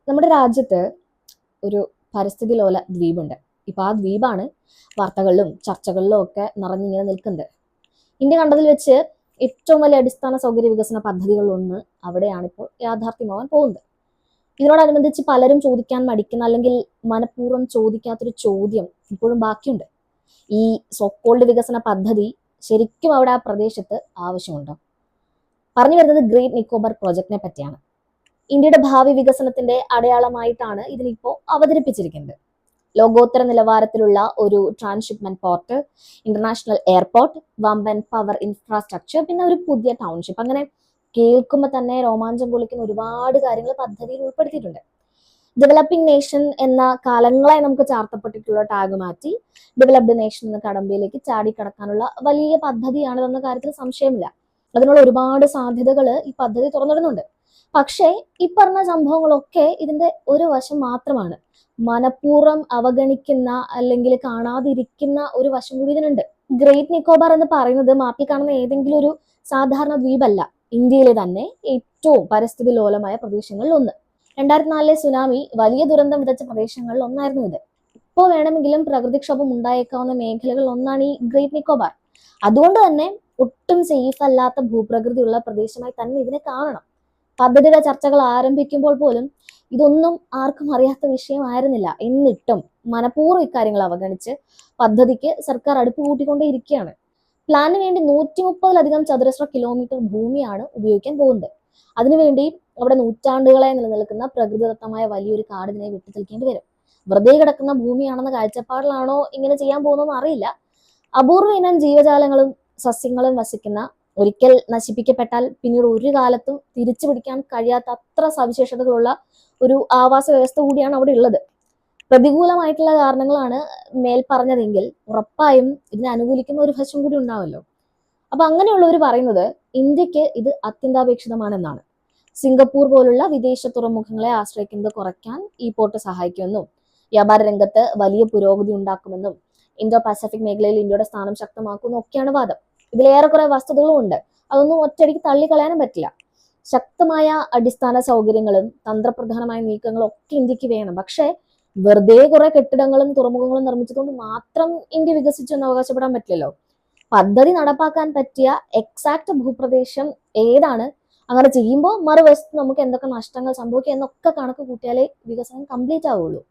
നമ്മുടെ രാജ്യത്ത് ഒരു പരിസ്ഥിതി ലോല ദ്വീപുണ്ട്. ഇപ്പൊ ആ ദ്വീപാണ് വാർത്തകളിലും ചർച്ചകളിലും ഒക്കെ നിറഞ്ഞിങ്ങനെ നിൽക്കുന്നത്. ഇന്ത്യ കണ്ടതിൽ വെച്ച് ഏറ്റവും വലിയ അടിസ്ഥാന സൗകര്യ വികസന പദ്ധതികളിലൊന്ന് അവിടെയാണ് ഇപ്പോൾ യാഥാർത്ഥ്യമാവാൻ പോകുന്നത്. ഇതിനോടനുബന്ധിച്ച് പലരും ചോദിക്കാൻ മടിക്കുന്ന അല്ലെങ്കിൽ മനഃപൂർവ്വം ചോദിക്കാത്തൊരു ചോദ്യം ഇപ്പോഴും ബാക്കിയുണ്ട്. ഈ സോക്കോൾഡ് വികസന പദ്ധതി ശരിക്കും അവിടെ ആ പ്രദേശത്ത് ആവശ്യമുണ്ടോ? പറഞ്ഞു വരുന്നത് ഗ്രേറ്റ് നിക്കോബാർ പ്രോജക്റ്റിനെ പറ്റിയാണ്. ഇന്ത്യയുടെ ഭാവി വികസനത്തിന്റെ അടയാളമായിട്ടാണ് ഇതിനിപ്പോ അവതരിപ്പിച്ചിരിക്കുന്നത്. ലോകോത്തര നിലവാരത്തിലുള്ള ഒരു ട്രാൻസ്ഷിപ്മെന്റ് പോർട്ട്, ഇന്റർനാഷണൽ എയർപോർട്ട്, വമ്പൻ പവർ ഇൻഫ്രാസ്ട്രക്ചർ, പിന്നെ ഒരു പുതിയ ടൗൺഷിപ്പ്. അങ്ങനെ കേൾക്കുമ്പോൾ തന്നെ രോമാഞ്ചം പൊളിക്കുന്ന ഒരുപാട് കാര്യങ്ങൾ പദ്ധതിയിൽ ഉൾപ്പെടുത്തിയിട്ടുണ്ട്. ഡെവലപ്പിംഗ് നേഷൻ എന്ന കാലങ്ങളായി നമുക്ക് ചാർത്തപ്പെട്ടിട്ടുള്ള ടാഗ് മാറ്റി ഡെവലപ്ഡ് നേഷൻ എന്ന കടമ്പയിലേക്ക് ചാടിക്കടക്കാനുള്ള വലിയ പദ്ധതിയാണിതെന്ന കാര്യത്തിൽ സംശയമില്ല. അതിനുള്ള ഒരുപാട് സാധ്യതകൾ ഈ പദ്ധതി തുറന്നിടുന്നുണ്ട്. പക്ഷേ ഈ പറഞ്ഞ സംഭവങ്ങളൊക്കെ ഇതിന്റെ ഒരു വശം മാത്രമാണ്. മനഃപൂർവ്വം അവഗണിക്കുന്ന അല്ലെങ്കിൽ കാണാതിരിക്കുന്ന ഒരു വശം കൂടി ഇതിനുണ്ട്. ഗ്രേറ്റ് നിക്കോബാർ എന്ന് പറയുന്നത് മാപ്പിൽ കാണുന്ന ഏതെങ്കിലും ഒരു സാധാരണ ദ്വീപല്ല. ഇന്ത്യയിലെ തന്നെ ഏറ്റവും പരിസ്ഥിതി ലോലമായ പ്രദേശങ്ങളിൽ ഒന്ന്. 2004 സുനാമി വലിയ ദുരന്തം വിതച്ച പ്രദേശങ്ങളിൽ ഒന്നായിരുന്നു ഇത്. ഇപ്പോൾ വേണമെങ്കിലും പ്രകൃതിക്ഷോഭം ഉണ്ടായേക്കാവുന്ന മേഖലകളിൽ ഒന്നാണ് ഈ ഗ്രേറ്റ് നിക്കോബാർ. അതുകൊണ്ട് തന്നെ ഒട്ടും സേഫ് അല്ലാത്ത ഭൂപ്രകൃതിയുള്ള പ്രദേശമായി തന്നെ ഇതിനെ കാണണം. പദ്ധതിയുടെ ചർച്ചകൾ ആരംഭിക്കുമ്പോൾ പോലും ഇതൊന്നും ആർക്കും അറിയാത്ത വിഷയമായിരുന്നില്ല. എന്നിട്ടും മനഃപൂർവ്വം ഇക്കാര്യങ്ങൾ അവഗണിച്ച് പദ്ധതിക്ക് സർക്കാർ അടുപ്പ് കൂട്ടിക്കൊണ്ടേയിരിക്കുകയാണ്. പ്ലാനിന് വേണ്ടി 130-ലധികം ചതുരശ്ര കിലോമീറ്റർ ഭൂമിയാണ് ഉപയോഗിക്കാൻ പോകുന്നത്. അതിനുവേണ്ടി അവിടെ നൂറ്റാണ്ടുകളെ നിലനിൽക്കുന്ന പ്രകൃതിദത്തമായ വലിയൊരു കാടിനെ വിട്ടുതൽക്കേണ്ടി വരും. വെറുതെ കിടക്കുന്ന ഭൂമിയാണെന്ന കാഴ്ചപ്പാടിലാണോ ഇങ്ങനെ ചെയ്യാൻ പോകുന്നതെന്ന് അറിയില്ല. അപൂർവ ഇനം ജീവജാലങ്ങളും സസ്യങ്ങളും വസിക്കുന്ന, ഒരിക്കൽ നശിപ്പിക്കപ്പെട്ടാൽ പിന്നീട് ഒരു കാലത്തും തിരിച്ചു പിടിക്കാൻ കഴിയാത്ത അത്ര സവിശേഷതകളുള്ള ഒരു ആവാസ വ്യവസ്ഥ കൂടിയാണ് അവിടെ ഉള്ളത്. പ്രതികൂലമായിട്ടുള്ള കാരണങ്ങളാണ് മേൽ പറഞ്ഞതെങ്കിൽ ഉറപ്പായും ഇതിനെ അനുകൂലിക്കുന്ന ഒരു വശം കൂടി ഉണ്ടാവല്ലോ. അപ്പൊ അങ്ങനെയുള്ളവർ പറയുന്നത് ഇന്ത്യക്ക് ഇത് അത്യന്താപേക്ഷിതമാണെന്നാണ്. സിംഗപ്പൂർ പോലുള്ള വിദേശ തുറമുഖങ്ങളെ ആശ്രയിക്കുന്നത് കുറയ്ക്കാൻ ഈ പോർട്ട് സഹായിക്കുമെന്നും വ്യാപാര രംഗത്ത് വലിയ പുരോഗതി ഉണ്ടാക്കുമെന്നും ഇന്തോ പസഫിക് മേഖലയിൽ ഇന്ത്യയുടെ സ്ഥാനം ശക്തമാക്കുമെന്നും ഒക്കെയാണ് വാദം. ഇതിലേറെക്കുറെ വസ്തുതകളും ഉണ്ട്. അതൊന്നും ഒറ്റയടിക്ക് തള്ളിക്കളയാനും പറ്റില്ല. ശക്തമായ അടിസ്ഥാന സൗകര്യങ്ങളും തന്ത്രപ്രധാനമായ നീക്കങ്ങളും ഒക്കെ ഇന്ത്യക്ക് വേണം. പക്ഷെ വെറുതെ കുറെ കെട്ടിടങ്ങളും തുറമുഖങ്ങളും നിർമ്മിച്ചതുകൊണ്ട് മാത്രം ഇന്ത്യ വികസിച്ചു എന്ന് അവകാശപ്പെടാൻ പറ്റില്ലല്ലോ. പദ്ധതി നടപ്പാക്കാൻ പറ്റിയ എക്സാക്ട് ഭൂപ്രദേശം ഏതാണ്, അങ്ങനെ ചെയ്യുമ്പോൾ മറുവശത്ത് നമുക്ക് എന്തൊക്കെ നഷ്ടങ്ങൾ സംഭവിക്കുക എന്നൊക്കെ കണക്ക് കൂട്ടിയാലേ വികസനം കംപ്ലീറ്റ് ആവുള്ളൂ.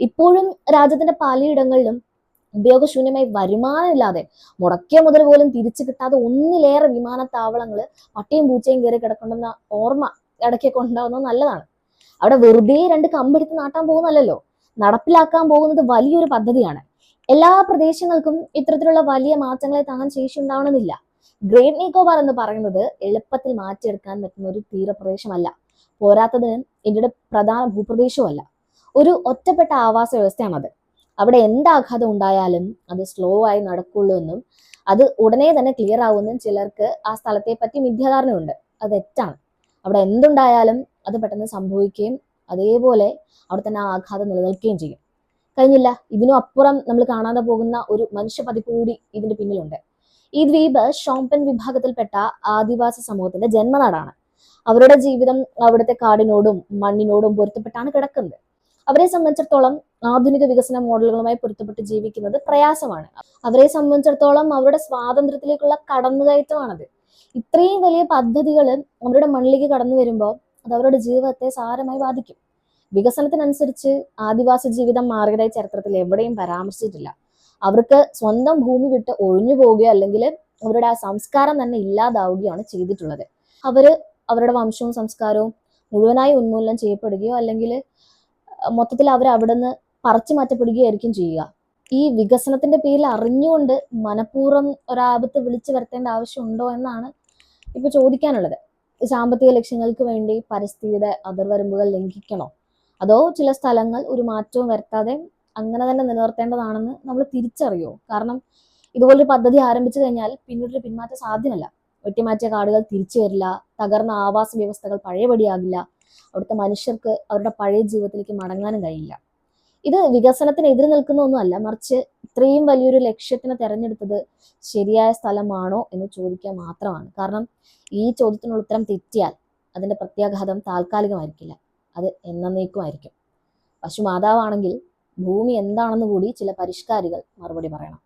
ഇപ്പോഴും രാജ്യത്തിന്റെ പലയിടങ്ങളിലും ഉപയോഗശൂന്യമായി വരുമാനമില്ലാതെ മുടക്കിയ മുതൽ പോലും തിരിച്ചു കിട്ടാതെ ഒന്നിലേറെ വിമാനത്താവളങ്ങൾ പട്ടിയും പൂച്ചയും കയറി കിടക്കണമെന്ന ഓർമ്മ ഇടയ്ക്കൊക്കെ ഉണ്ടാവുന്നത് നല്ലതാണ്. അവിടെ വെറുതെ രണ്ട് കമ്പെടുത്ത് നാട്ടാൻ പോകുന്നല്ലോ, നടപ്പിലാക്കാൻ പോകുന്നത് വലിയൊരു പദ്ധതിയാണ്. എല്ലാ പ്രദേശങ്ങൾക്കും ഇത്തരത്തിലുള്ള വലിയ മാറ്റങ്ങളെ താങ്ങാൻ ശേഷി ഉണ്ടാവണമെന്നില്ല. ഗ്രേറ്റ് നിക്കോബാർ എന്ന് പറയുന്നത് എളുപ്പത്തിൽ മാറ്റിയെടുക്കാൻ പറ്റുന്ന ഒരു തീരപ്രദേശമല്ല. പോരാത്തതിന് ഇന്ത്യയുടെ പ്രധാന ഭൂപ്രദേശവുമല്ല. ഒരു ഒറ്റപ്പെട്ട ആവാസ വ്യവസ്ഥയാണത്. അവിടെ എന്താഘാതം ഉണ്ടായാലും അത് സ്ലോ ആയി നടക്കുള്ളൂ എന്നും അത് ഉടനെ തന്നെ ക്ലിയർ ആവുമെന്നും ചിലർക്ക് ആ സ്ഥലത്തെ പറ്റി മിഥ്യാധാരണയുണ്ട്. അത് തെറ്റാണ്. അവിടെ എന്തുണ്ടായാലും അത് പെട്ടെന്ന് സംഭവിക്കുകയും അതേപോലെ അവിടെ തന്നെ ആ ആഘാതം നിലനിൽക്കുകയും ചെയ്യും. കഴിഞ്ഞില്ല, ഇതിനും അപ്പുറം നമ്മൾ കാണാതെ പോകുന്ന ഒരു മനുഷ്യ പതിപ്പ് കൂടി ഇതിന്റെ പിന്നിലുണ്ട്. ഈ ദ്വീപ് ഷോംപെൻ വിഭാഗത്തിൽപ്പെട്ട ആദിവാസി സമൂഹത്തിന്റെ ജന്മനാടാണ്. അവരുടെ ജീവിതം അവിടുത്തെ കാടിനോടും മണ്ണിനോടും പൊരുത്തപ്പെട്ടാണ് കിടക്കുന്നത്. അവരെ സംബന്ധിച്ചിടത്തോളം ആധുനിക വികസന മോഡലുകളുമായി പൊരുത്തപ്പെട്ട് ജീവിക്കുന്നത് പ്രയാസമാണ്. അവരെ സംബന്ധിച്ചിടത്തോളം അവരുടെ സ്വാതന്ത്ര്യത്തിലേക്കുള്ള കടന്നുകയറ്റമാണത്. ഇത്രയും വലിയ പദ്ധതികൾ അവരുടെ മണ്ണിലേക്ക് കടന്നു വരുമ്പോൾ അത് അവരുടെ ജീവിതത്തെ സാരമായി ബാധിക്കും. വികസനത്തിനനുസരിച്ച് ആദിവാസി ജീവിതം മാറിയതായി ചരിത്രത്തിൽ എവിടെയും പരാമർശിച്ചിട്ടില്ല. അവർക്ക് സ്വന്തം ഭൂമി വിട്ട് ഒഴിഞ്ഞു പോവുകയോ അല്ലെങ്കിൽ അവരുടെ ആ സംസ്കാരം തന്നെ ഇല്ലാതാവുകയാണ് ചെയ്തിട്ടുള്ളത്. അവരുടെ വംശവും സംസ്കാരവും മുഴുവനായി ഉന്മൂലനം ചെയ്യപ്പെടുകയോ അല്ലെങ്കിൽ മൊത്തത്തിൽ അവർ അവിടെ നിന്ന് പറിച്ചു മാറ്റപ്പെടുകയായിരിക്കും ചെയ്യുക. ഈ വികസനത്തിന്റെ പേരിൽ അറിഞ്ഞുകൊണ്ട് മനഃപൂർവ്വം ഒരാപത്ത് വിളിച്ചു വരുത്തേണ്ട ആവശ്യമുണ്ടോ എന്നാണ് ഇപ്പൊ ചോദിക്കാനുള്ളത്. സാമ്പത്തിക ലക്ഷ്യങ്ങൾക്ക് വേണ്ടി പരിസ്ഥിതിയുടെ അതിർവരമ്പുകൾ ലംഘിക്കണോ, അതോ ചില സ്ഥലങ്ങൾ ഒരു മാറ്റവും വരുത്താതെ അങ്ങനെ തന്നെ നിലനിർത്തേണ്ടതാണെന്ന് നമ്മൾ തിരിച്ചറിയോ? കാരണം ഇതുപോലൊരു പദ്ധതി ആരംഭിച്ചു കഴിഞ്ഞാൽ പിന്നീടൊരു പിന്മാറ്റം സാധ്യമല്ല. വെട്ടിമാറ്റിയ കാടുകൾ തിരിച്ചു വരില്ല, തകർന്ന ആവാസ വ്യവസ്ഥകൾ പഴയപടിയാകില്ല, അവിടുത്തെ മനുഷ്യർക്ക് അവരുടെ പഴയ ജീവിതത്തിലേക്ക് മടങ്ങാനും കഴിയില്ല. ഇത് വികസനത്തിന് എതിര് നിൽക്കുന്ന ഒന്നുമല്ല, മറിച്ച് ഇത്രയും വലിയൊരു ലക്ഷ്യത്തിന് തെരഞ്ഞെടുത്തത് ശരിയായ സ്ഥലമാണോ എന്ന് ചോദിക്കുക മാത്രമാണ്. കാരണം ഈ ചോദ്യത്തിനുള്ള ഉത്തരം തെറ്റിയാൽ അതിന്റെ പ്രത്യാഘാതം താൽക്കാലികമായിരിക്കില്ല, അത് എന്നേക്കുമായിരിക്കും. പശുമാതാവാണെങ്കിൽ ഭൂമി എന്താണെന്ന് കൂടി ചില പരിഷ്കാരികൾ മറുപടി പറയണം.